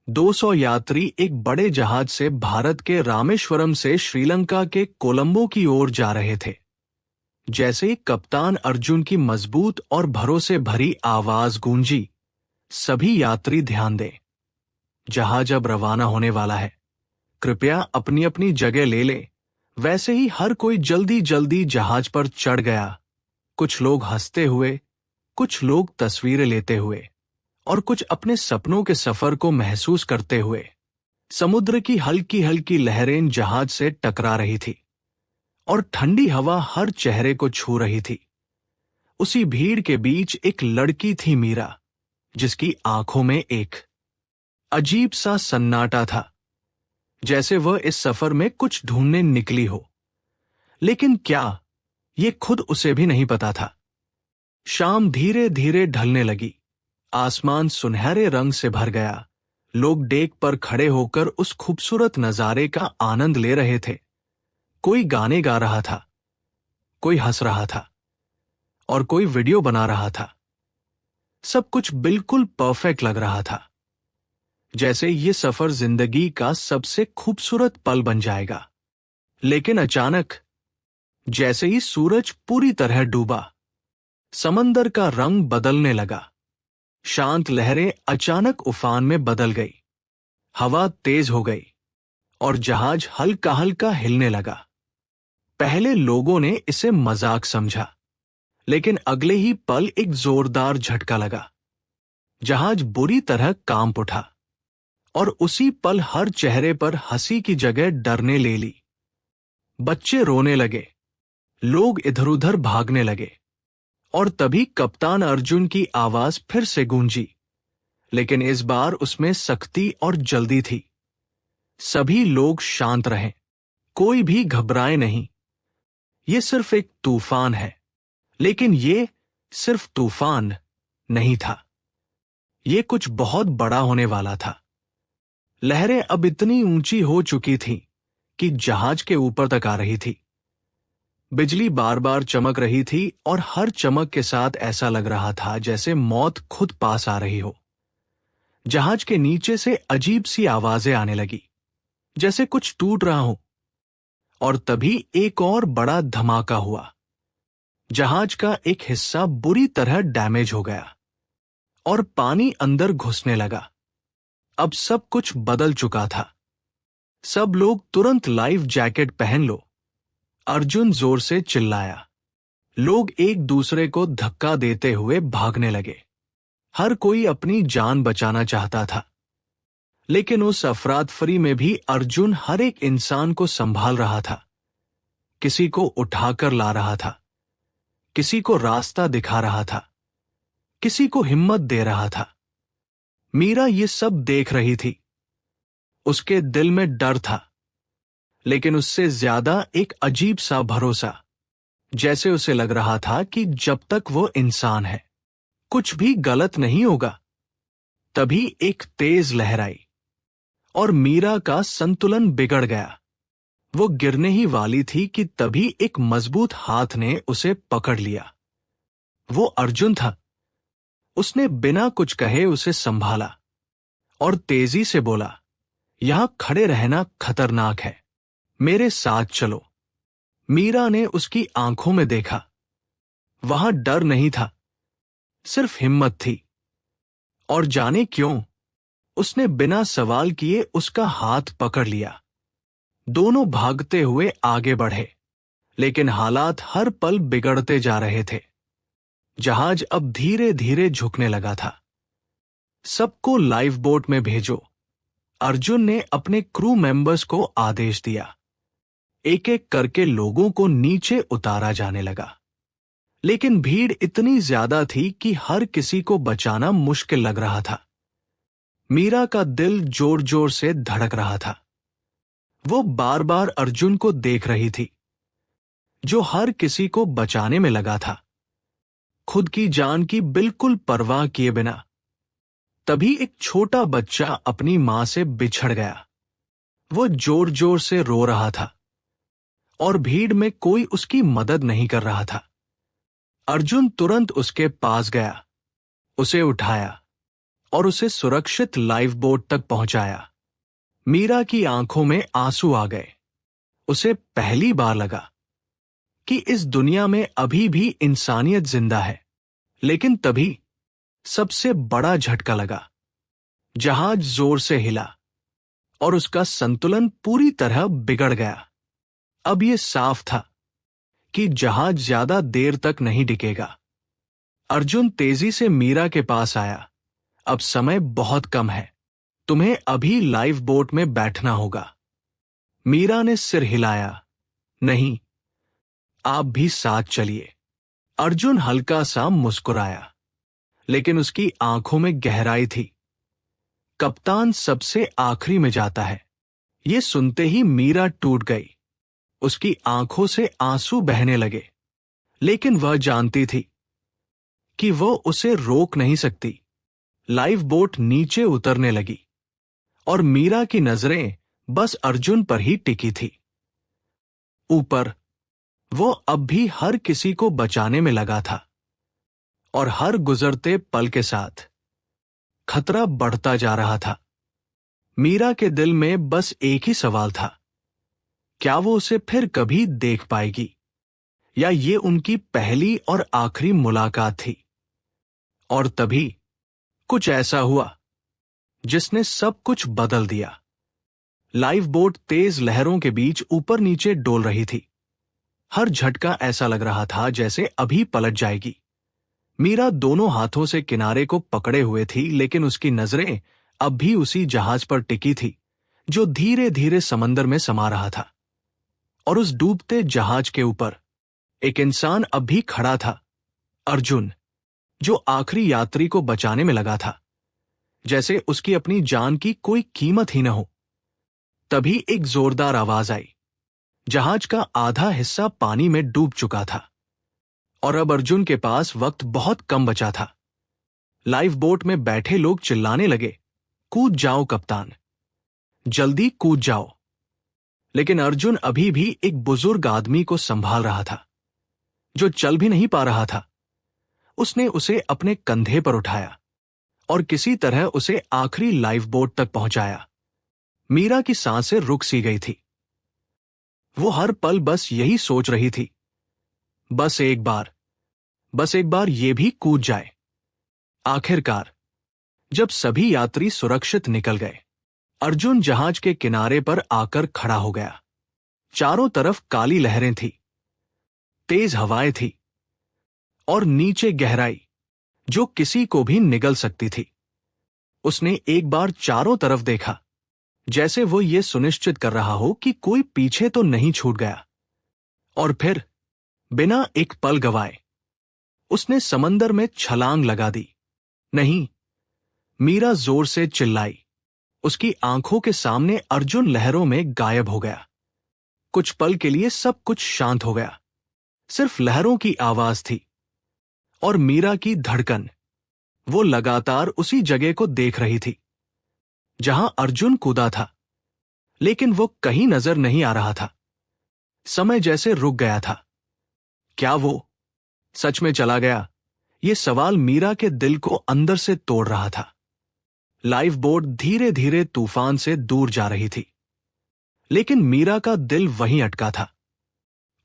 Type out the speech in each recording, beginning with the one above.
200 यात्री एक बड़े जहाज से भारत के रामेश्वरम से श्रीलंका के कोलंबो की ओर जा रहे थे। जैसे ही कप्तान अर्जुन की मजबूत और भरोसे भरी आवाज गूंजी, सभी यात्री ध्यान दें, जहाज अब रवाना होने वाला है, कृपया अपनी अपनी जगह ले लें। वैसे ही हर कोई जल्दी जल्दी जहाज पर चढ़ गया। कुछ लोग हंसते हुए, कुछ लोग तस्वीरें लेते हुए और कुछ अपने सपनों के सफर को महसूस करते हुए। समुद्र की हल्की हल्की लहरें जहाज से टकरा रही थी और ठंडी हवा हर चेहरे को छू रही थी। उसी भीड़ के बीच एक लड़की थी, मीरा, जिसकी आंखों में एक अजीब सा सन्नाटा था, जैसे वह इस सफर में कुछ ढूंढने निकली हो। लेकिन क्या, ये खुद उसे भी नहीं पता था। शाम धीरे धीरे ढलने लगी। आसमान सुनहरे रंग से भर गया। लोग डेक पर खड़े होकर उस खूबसूरत नजारे का आनंद ले रहे थे। कोई गाने गा रहा था, कोई हंस रहा था और कोई वीडियो बना रहा था। सब कुछ बिल्कुल परफेक्ट लग रहा था, जैसे ये सफर जिंदगी का सबसे खूबसूरत पल बन जाएगा। लेकिन अचानक, जैसे ही सूरज पूरी तरह डूबा, समंदर का रंग बदलने लगा। शांत लहरें अचानक उफान में बदल गई, हवा तेज हो गई और जहाज हल्का हल्का हिलने लगा। पहले लोगों ने इसे मजाक समझा, लेकिन अगले ही पल एक जोरदार झटका लगा। जहाज बुरी तरह कांप उठा और उसी पल हर चेहरे पर हंसी की जगह डर ने ले ली। बच्चे रोने लगे, लोग इधर उधर भागने लगे और तभी कप्तान अर्जुन की आवाज फिर से गूंजी, लेकिन इस बार उसमें सख्ती और जल्दी थी। सभी लोग शांत रहें, कोई भी घबराए नहीं। ये सिर्फ एक तूफान है, लेकिन ये सिर्फ तूफान नहीं था, ये कुछ बहुत बड़ा होने वाला था। लहरें अब इतनी ऊंची हो चुकी थीं कि जहाज के ऊपर तक आ रही थी। बिजली बार बार चमक रही थी और हर चमक के साथ ऐसा लग रहा था जैसे मौत खुद पास आ रही हो। जहाज के नीचे से अजीब सी आवाजें आने लगी, जैसे कुछ टूट रहा हो। और तभी एक और बड़ा धमाका हुआ। जहाज का एक हिस्सा बुरी तरह डैमेज हो गया और पानी अंदर घुसने लगा। अब सब कुछ बदल चुका था। सब लोग तुरंत लाइफ जैकेट पहन लो, अर्जुन जोर से चिल्लाया। लोग एक दूसरे को धक्का देते हुए भागने लगे। हर कोई अपनी जान बचाना चाहता था, लेकिन उस अफरातफरी में भी अर्जुन हर एक इंसान को संभाल रहा था। किसी को उठाकर ला रहा था, किसी को रास्ता दिखा रहा था, किसी को हिम्मत दे रहा था। मीरा ये सब देख रही थी। उसके दिल में डर था, लेकिन उससे ज्यादा एक अजीब सा भरोसा। जैसे उसे लग रहा था कि जब तक वो इंसान है, कुछ भी गलत नहीं होगा। तभी एक तेज लहर आई और मीरा का संतुलन बिगड़ गया। वो गिरने ही वाली थी कि तभी एक मजबूत हाथ ने उसे पकड़ लिया। वो अर्जुन था। उसने बिना कुछ कहे उसे संभाला और तेजी से बोला, यहां खड़े रहना खतरनाक है, मेरे साथ चलो। मीरा ने उसकी आंखों में देखा। वहां डर नहीं था, सिर्फ हिम्मत थी। और जाने क्यों, उसने बिना सवाल किए उसका हाथ पकड़ लिया। दोनों भागते हुए आगे बढ़े, लेकिन हालात हर पल बिगड़ते जा रहे थे। जहाज अब धीरे धीरे झुकने लगा था। सबको लाइफ बोट में भेजो, अर्जुन ने अपने क्रू मेंबर्स को आदेश दिया। एक एक करके लोगों को नीचे उतारा जाने लगा, लेकिन भीड़ इतनी ज्यादा थी कि हर किसी को बचाना मुश्किल लग रहा था। मीरा का दिल जोर जोर से धड़क रहा था। वो बार बार अर्जुन को देख रही थी, जो हर किसी को बचाने में लगा था, खुद की जान की बिल्कुल परवाह किए बिना। तभी एक छोटा बच्चा अपनी मां से बिछड़ गया। वो जोर जोर से रो रहा था और भीड़ में कोई उसकी मदद नहीं कर रहा था। अर्जुन तुरंत उसके पास गया, उसे उठाया और उसे सुरक्षित लाइफ बोट तक पहुंचाया। मीरा की आंखों में आंसू आ गए। उसे पहली बार लगा कि इस दुनिया में अभी भी इंसानियत जिंदा है। लेकिन तभी सबसे बड़ा झटका लगा। जहाज जोर से हिला और उसका संतुलन पूरी तरह बिगड़ गया। अब यह साफ था कि जहाज ज्यादा देर तक नहीं टिकेगा। अर्जुन तेजी से मीरा के पास आया। अब समय बहुत कम है, तुम्हें अभी लाइफ बोट में बैठना होगा। मीरा ने सिर हिलाया, नहीं, आप भी साथ चलिए। अर्जुन हल्का सा मुस्कुराया, लेकिन उसकी आंखों में गहराई थी। कप्तान सबसे आखिरी में जाता है। ये सुनते ही मीरा टूट गई। उसकी आंखों से आंसू बहने लगे, लेकिन वह जानती थी कि वो उसे रोक नहीं सकती। लाइफ बोट नीचे उतरने लगी और मीरा की नजरें बस अर्जुन पर ही टिकी थी। ऊपर वो अब भी हर किसी को बचाने में लगा था और हर गुजरते पल के साथ खतरा बढ़ता जा रहा था। मीरा के दिल में बस एक ही सवाल था, क्या वो उसे फिर कभी देख पाएगी, या ये उनकी पहली और आखिरी मुलाकात थी। और तभी कुछ ऐसा हुआ जिसने सब कुछ बदल दिया। लाइफ बोट तेज लहरों के बीच ऊपर नीचे डोल रही थी। हर झटका ऐसा लग रहा था जैसे अभी पलट जाएगी। मीरा दोनों हाथों से किनारे को पकड़े हुए थी, लेकिन उसकी नजरें अब भी उसी जहाज पर टिकी थी जो धीरे धीरे समंदर में समा रहा था। और उस डूबते जहाज के ऊपर एक इंसान अब भी खड़ा था, अर्जुन, जो आखिरी यात्री को बचाने में लगा था, जैसे उसकी अपनी जान की कोई कीमत ही न हो। तभी एक जोरदार आवाज आई। जहाज का आधा हिस्सा पानी में डूब चुका था और अब अर्जुन के पास वक्त बहुत कम बचा था। लाइफ बोट में बैठे लोग चिल्लाने लगे, कूद जाओ कप्तान, जल्दी कूद जाओ। लेकिन अर्जुन अभी भी एक बुजुर्ग आदमी को संभाल रहा था, जो चल भी नहीं पा रहा था। उसने उसे अपने कंधे पर उठाया और किसी तरह उसे आखिरी लाइफ बोट तक पहुंचाया। मीरा की सांसें रुक सी गई थी। वो हर पल बस यही सोच रही थी, बस एक बार ये भी कूद जाए। आखिरकार जब सभी यात्री सुरक्षित निकल गए, अर्जुन जहाज के किनारे पर आकर खड़ा हो गया। चारों तरफ काली लहरें थी, तेज हवाएं थी और नीचे गहराई जो किसी को भी निगल सकती थी। उसने एक बार चारों तरफ देखा, जैसे वो ये सुनिश्चित कर रहा हो कि कोई पीछे तो नहीं छूट गया। और फिर बिना एक पल गवाए उसने समंदर में छलांग लगा दी। नहीं, मीरा जोर से चिल्लाई। उसकी आंखों के सामने अर्जुन लहरों में गायब हो गया। कुछ पल के लिए सब कुछ शांत हो गया। सिर्फ लहरों की आवाज थी और मीरा की धड़कन। वो लगातार उसी जगह को देख रही थी जहां अर्जुन कूदा था, लेकिन वो कहीं नजर नहीं आ रहा था। समय जैसे रुक गया था। क्या वो सच में चला गया? ये सवाल मीरा के दिल को अंदर से तोड़ रहा था। लाइफ बोट धीरे धीरे तूफान से दूर जा रही थी, लेकिन मीरा का दिल वहीं अटका था।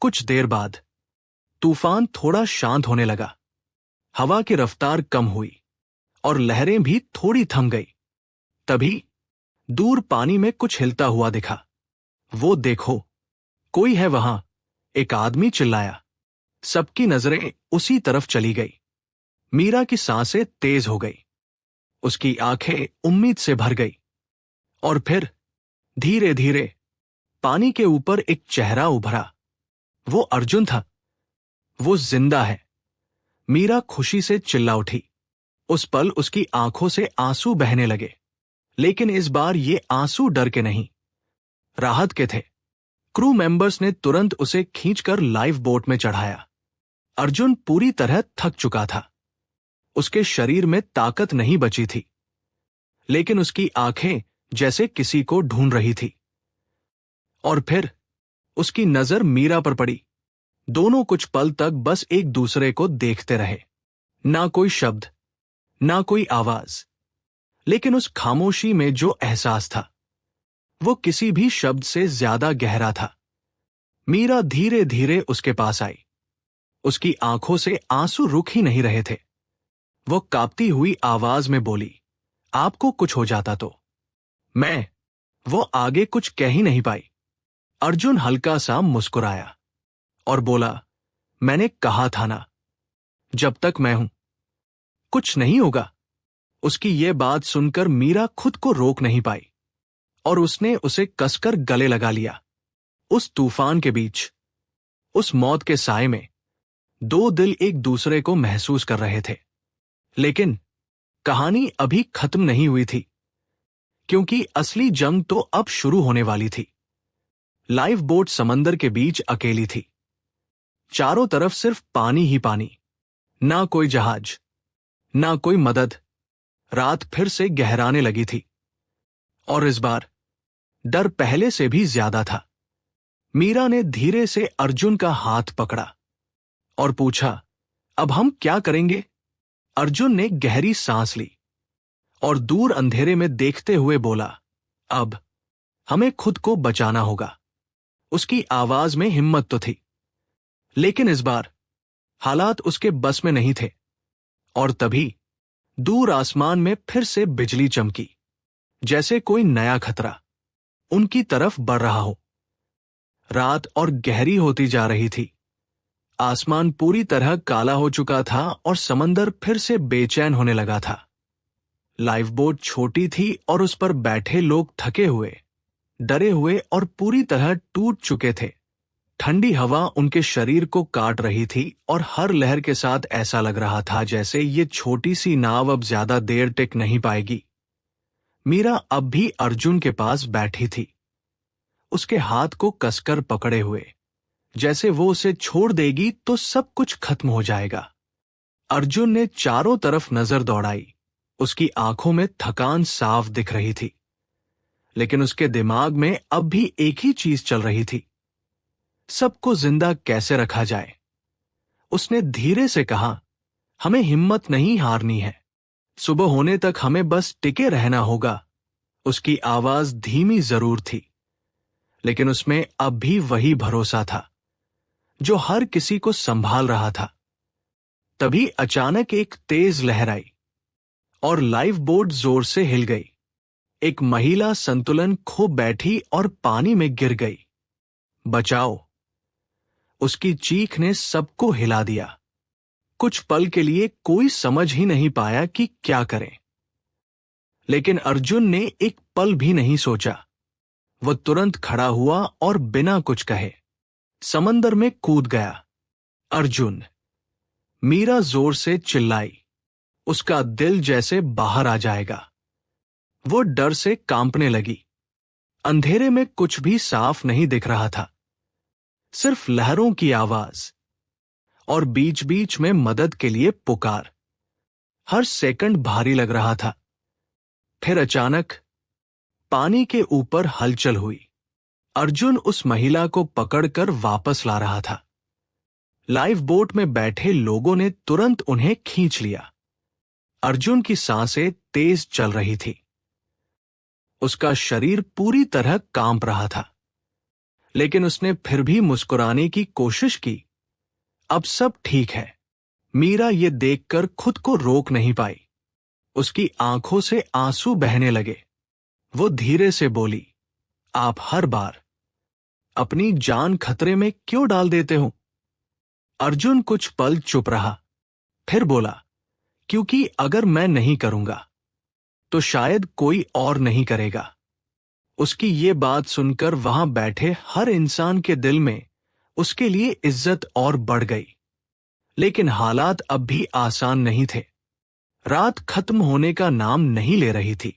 कुछ देर बाद तूफान थोड़ा शांत होने लगा। हवा की रफ्तार कम हुई और लहरें भी थोड़ी थम गई। तभी दूर पानी में कुछ हिलता हुआ दिखा। वो देखो, कोई है वहां, एक आदमी चिल्लाया। सबकी नजरें उसी तरफ चली गई। मीरा की सांसें तेज हो गई। उसकी आंखें उम्मीद से भर गई। और फिर धीरे धीरे पानी के ऊपर एक चेहरा उभरा। वो अर्जुन था। वो जिंदा है। मीरा खुशी से चिल्ला उठी। उस पल उसकी आंखों से आंसू बहने लगे, लेकिन इस बार ये आंसू डर के नहीं, राहत के थे। क्रू मेंबर्स ने तुरंत उसे खींचकर लाइफ बोट में चढ़ाया। अर्जुन पूरी तरह थक चुका था। उसके शरीर में ताकत नहीं बची थी, लेकिन उसकी आंखें जैसे किसी को ढूंढ रही थी। और फिर उसकी नजर मीरा पर पड़ी। दोनों कुछ पल तक बस एक दूसरे को देखते रहे। ना कोई शब्द, ना कोई आवाज, लेकिन उस खामोशी में जो एहसास था वो किसी भी शब्द से ज्यादा गहरा था। मीरा धीरे धीरे उसके पास आई। उसकी आंखों से आंसू रुक ही नहीं रहे थे। वो कांपती हुई आवाज में बोली, आपको कुछ हो जाता तो। वो आगे कुछ कह ही नहीं पाई। अर्जुन हल्का सा मुस्कुराया और बोला, मैंने कहा था ना, जब तक मैं हूं कुछ नहीं होगा। उसकी ये बात सुनकर मीरा खुद को रोक नहीं पाई और उसने उसे कसकर गले लगा लिया। उस तूफान के बीच, उस मौत के साए में दो दिल एक दूसरे को महसूस कर रहे थे। लेकिन कहानी अभी खत्म नहीं हुई थी, क्योंकि असली जंग तो अब शुरू होने वाली थी। लाइफ बोट समंदर के बीच अकेली थी। चारों तरफ सिर्फ पानी ही पानी, ना कोई जहाज, ना कोई मदद। रात फिर से गहराने लगी थी और इस बार डर पहले से भी ज्यादा था। मीरा ने धीरे से अर्जुन का हाथ पकड़ा और पूछा, अब हम क्या करेंगे? अर्जुन ने गहरी सांस ली और दूर अंधेरे में देखते हुए बोला, अब हमें खुद को बचाना होगा। उसकी आवाज में हिम्मत तो थी, लेकिन इस बार हालात उसके बस में नहीं थे। और तभी दूर आसमान में फिर से बिजली चमकी, जैसे कोई नया खतरा उनकी तरफ बढ़ रहा हो। रात और गहरी होती जा रही थी। आसमान पूरी तरह काला हो चुका था और समंदर फिर से बेचैन होने लगा था। लाइफ बोट छोटी थी और उस पर बैठे लोग थके हुए, डरे हुए और पूरी तरह टूट चुके थे। ठंडी हवा उनके शरीर को काट रही थी और हर लहर के साथ ऐसा लग रहा था जैसे ये छोटी सी नाव अब ज्यादा देर टिक नहीं पाएगी। मीरा अब भी अर्जुन के पास बैठी थी, उसके हाथ को कसकर पकड़े हुए, जैसे वो उसे छोड़ देगी तो सब कुछ खत्म हो जाएगा। अर्जुन ने चारों तरफ नजर दौड़ाई। उसकी आंखों में थकान साफ दिख रही थी, लेकिन उसके दिमाग में अब भी एक ही चीज चल रही थी, सबको जिंदा कैसे रखा जाए। उसने धीरे से कहा, हमें हिम्मत नहीं हारनी है। सुबह होने तक हमें बस टिके रहना होगा। उसकी आवाज धीमी जरूर थी, लेकिन उसमें अब भी वही भरोसा था जो हर किसी को संभाल रहा था। तभी अचानक एक तेज लहर आई और लाइफ बोट जोर से हिल गई। एक महिला संतुलन खो बैठी और पानी में गिर गई। बचाओ! उसकी चीख ने सबको हिला दिया। कुछ पल के लिए कोई समझ ही नहीं पाया कि क्या करें। लेकिन अर्जुन ने एक पल भी नहीं सोचा। वो तुरंत खड़ा हुआ और बिना कुछ कहे समंदर में कूद गया। अर्जुन! मीरा जोर से चिल्लाई। उसका दिल जैसे बाहर आ जाएगा। वो डर से कांपने लगी। अंधेरे में कुछ भी साफ नहीं दिख रहा था, सिर्फ लहरों की आवाज और बीच बीच में मदद के लिए पुकार। हर सेकंड भारी लग रहा था। फिर अचानक पानी के ऊपर हलचल हुई। अर्जुन उस महिला को पकड़कर वापस ला रहा था। लाइफ बोट में बैठे लोगों ने तुरंत उन्हें खींच लिया। अर्जुन की सांसें तेज चल रही थी। उसका शरीर पूरी तरह कांप रहा था, लेकिन उसने फिर भी मुस्कुराने की कोशिश की। अब सब ठीक है। मीरा ये देखकर खुद को रोक नहीं पाई। उसकी आंखों से आंसू बहने लगे। वो धीरे से बोली, आप हर बार अपनी जान खतरे में क्यों डाल देते हो? अर्जुन कुछ पल चुप रहा, फिर बोला, क्योंकि अगर मैं नहीं करूंगा तो शायद कोई और नहीं करेगा। उसकी ये बात सुनकर वहां बैठे हर इंसान के दिल में उसके लिए इज्जत और बढ़ गई। लेकिन हालात अब भी आसान नहीं थे। रात खत्म होने का नाम नहीं ले रही थी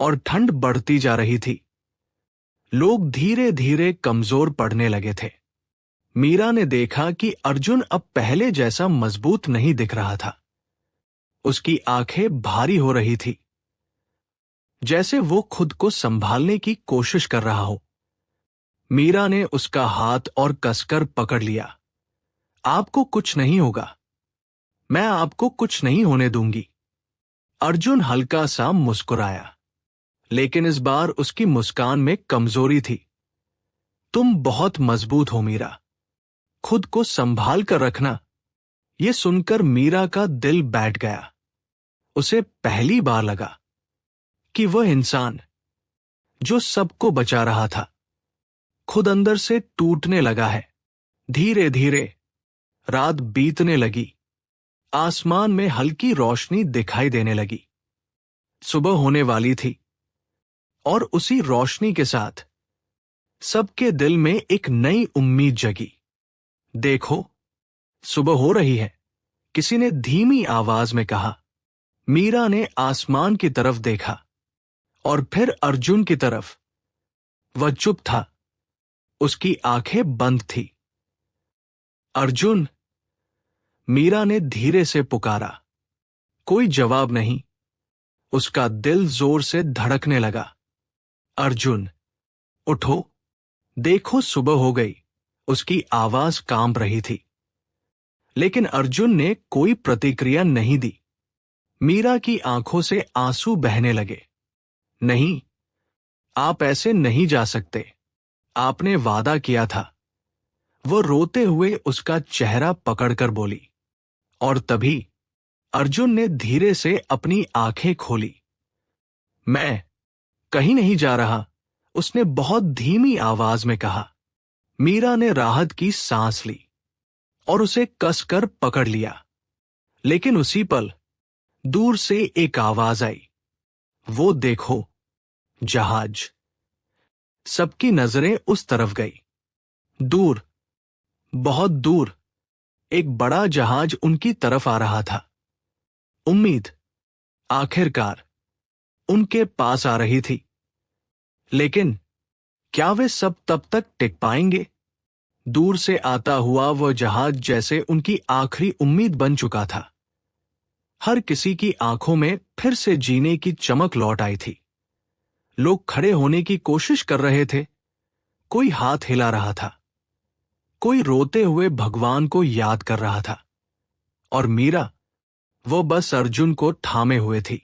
और ठंड बढ़ती जा रही थी। लोग धीरे धीरे कमजोर पड़ने लगे थे। मीरा ने देखा कि अर्जुन अब पहले जैसा मजबूत नहीं दिख रहा था। उसकी आंखें भारी हो रही थी, जैसे वो खुद को संभालने की कोशिश कर रहा हो। मीरा ने उसका हाथ और कसकर पकड़ लिया। आपको कुछ नहीं होगा, मैं आपको कुछ नहीं होने दूंगी। अर्जुन हल्का सा मुस्कुराया, लेकिन इस बार उसकी मुस्कान में कमजोरी थी। तुम बहुत मजबूत हो मीरा, खुद को संभाल कर रखना। यह सुनकर मीरा का दिल बैठ गया। उसे पहली बार लगा कि वह इंसान जो सबको बचा रहा था, खुद अंदर से टूटने लगा है। धीरे धीरे रात बीतने लगी। आसमान में हल्की रोशनी दिखाई देने लगी। सुबह होने वाली थी और उसी रोशनी के साथ सबके दिल में एक नई उम्मीद जगी। देखो, सुबह हो रही है, किसी ने धीमी आवाज में कहा। मीरा ने आसमान की तरफ देखा और फिर अर्जुन की तरफ। वह चुप था, उसकी आंखें बंद थी। अर्जुन, मीरा ने धीरे से पुकारा। कोई जवाब नहीं। उसका दिल जोर से धड़कने लगा। अर्जुन, उठो, देखो सुबह हो गई। उसकी आवाज कांप रही थी, लेकिन अर्जुन ने कोई प्रतिक्रिया नहीं दी। मीरा की आंखों से आंसू बहने लगे। नहीं, आप ऐसे नहीं जा सकते। आपने वादा किया था। वो रोते हुए उसका चेहरा पकड़कर बोली। और तभी अर्जुन ने धीरे से अपनी आंखें खोली। मैं कहीं नहीं जा रहा, उसने बहुत धीमी आवाज में कहा। मीरा ने राहत की सांस ली और उसे कसकर पकड़ लिया। लेकिन उसी पल दूर से एक आवाज आई। वो देखो, जहाज। सबकी नजरें उस तरफ गई। दूर, बहुत दूर, एक बड़ा जहाज उनकी तरफ आ रहा था। उम्मीद आखिरकार उनके पास आ रही थी। लेकिन क्या वे सब तब तक टिक पाएंगे? दूर से आता हुआ वह जहाज जैसे उनकी आखिरी उम्मीद बन चुका था। हर किसी की आंखों में फिर से जीने की चमक लौट आई थी। लोग खड़े होने की कोशिश कर रहे थे। कोई हाथ हिला रहा था, कोई रोते हुए भगवान को याद कर रहा था। और मीरा, वो बस अर्जुन को थामे हुए थी,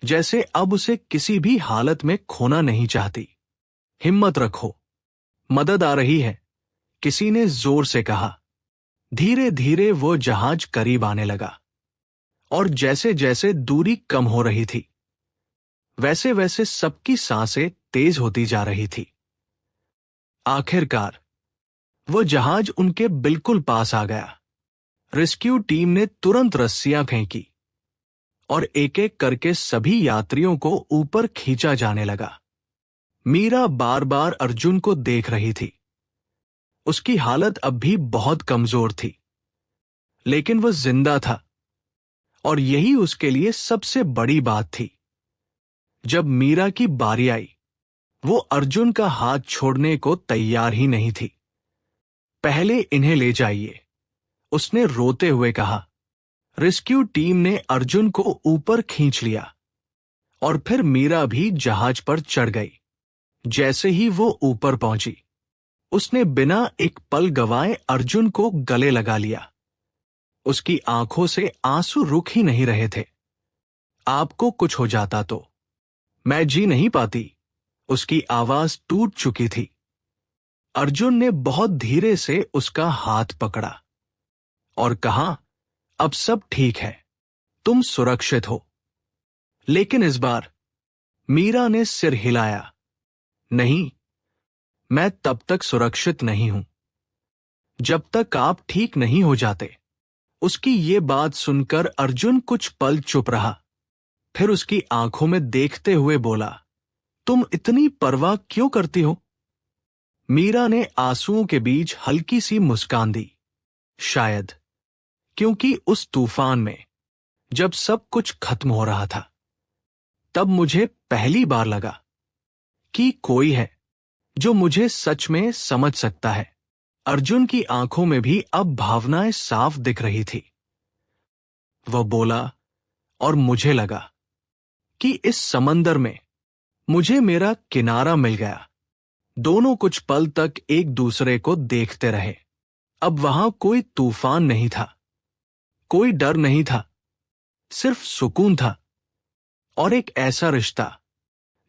जैसे अब उसे किसी भी हालत में खोना नहीं चाहती। हिम्मत रखो, मदद आ रही है, किसी ने जोर से कहा। धीरे धीरे वो जहाज करीब आने लगा और जैसे जैसे दूरी कम हो रही थी, वैसे वैसे सबकी सांसें तेज होती जा रही थी। आखिरकार वो जहाज उनके बिल्कुल पास आ गया। रेस्क्यू टीम ने तुरंत रस्सियां फेंकी और एक एक करके सभी यात्रियों को ऊपर खींचा जाने लगा। मीरा बार बार अर्जुन को देख रही थी। उसकी हालत अब भी बहुत कमजोर थी, लेकिन वह जिंदा था और यही उसके लिए सबसे बड़ी बात थी। जब मीरा की बारी आई, वो अर्जुन का हाथ छोड़ने को तैयार ही नहीं थी। पहले इन्हें ले जाइए, उसने रोते हुए कहा। रेस्क्यू टीम ने अर्जुन को ऊपर खींच लिया और फिर मीरा भी जहाज पर चढ़ गई। जैसे ही वो ऊपर पहुंची, उसने बिना एक पल गवाए अर्जुन को गले लगा लिया। उसकी आंखों से आंसू रुक ही नहीं रहे थे। आपको कुछ हो जाता तो मैं जी नहीं पाती। उसकी आवाज टूट चुकी थी। अर्जुन ने बहुत धीरे से उसका हाथ पकड़ा और कहा, अब सब ठीक है, तुम सुरक्षित हो। लेकिन इस बार मीरा ने सिर हिलाया। नहीं, मैं तब तक सुरक्षित नहीं हूं जब तक आप ठीक नहीं हो जाते। उसकी ये बात सुनकर अर्जुन कुछ पल चुप रहा। फिर उसकी आंखों में देखते हुए बोला, तुम इतनी परवाह क्यों करती हो? मीरा ने आंसुओं के बीच हल्की सी मुस्कान दी। शायद क्योंकि उस तूफान में जब सब कुछ खत्म हो रहा था, तब मुझे पहली बार लगा कि कोई है जो मुझे सच में समझ सकता है। अर्जुन की आंखों में भी अब भावनाएं साफ दिख रही थी। वह बोला, और मुझे लगा कि इस समंदर में मुझे मेरा किनारा मिल गया। दोनों कुछ पल तक एक दूसरे को देखते रहे। अब वहां कोई तूफान नहीं था, कोई डर नहीं था, सिर्फ सुकून था। और एक ऐसा रिश्ता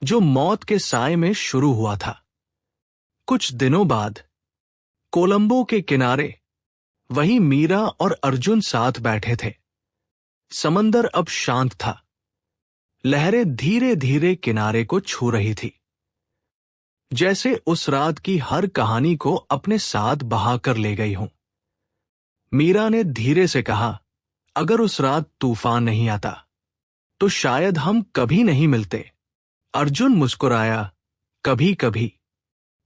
जो मौत के साए में शुरू हुआ था। कुछ दिनों बाद कोलंबो के किनारे वहीं मीरा और अर्जुन साथ बैठे थे। समंदर अब शांत था। लहरें धीरे धीरे किनारे को छू रही थी, जैसे उस रात की हर कहानी को अपने साथ बहा कर ले गई हूं। मीरा ने धीरे से कहा, अगर उस रात तूफान नहीं आता तो शायद हम कभी नहीं मिलते। अर्जुन मुस्कुराया, कभी कभी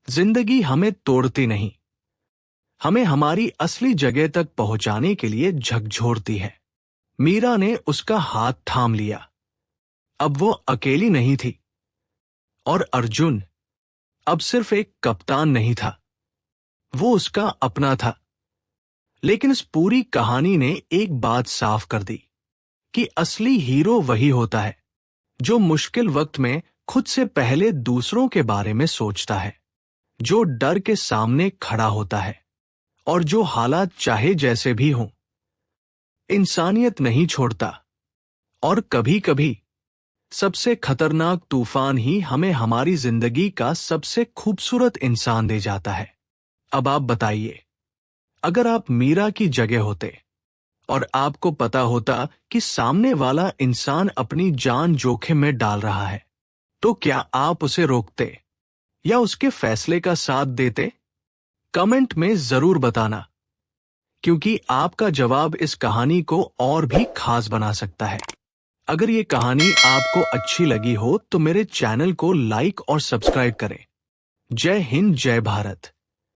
जिंदगी हमें तोड़ती नहीं, हमें हमारी असली जगह तक पहुंचाने के लिए झकझोरती है। मीरा ने उसका हाथ थाम लिया। अब वो अकेली नहीं थी, और अर्जुन अब सिर्फ एक कप्तान नहीं था, वो उसका अपना था। लेकिन इस पूरी कहानी ने एक बात साफ कर दी कि असली हीरो वही होता है जो मुश्किल वक्त में खुद से पहले दूसरों के बारे में सोचता है, जो डर के सामने खड़ा होता है, और जो हालात चाहे जैसे भी हों इंसानियत नहीं छोड़ता। और कभी कभी सबसे खतरनाक तूफान ही हमें हमारी जिंदगी का सबसे खूबसूरत इंसान दे जाता है। अब आप बताइए, अगर आप मीरा की जगह होते और आपको पता होता कि सामने वाला इंसान अपनी जान जोखिम में डाल रहा है, तो क्या आप उसे रोकते या उसके फैसले का साथ देते? कमेंट में जरूर बताना, क्योंकि आपका जवाब इस कहानी को और भी खास बना सकता है। अगर ये कहानी आपको अच्छी लगी हो तो मेरे चैनल को लाइक और सब्सक्राइब करें। जय हिंद, जय भारत।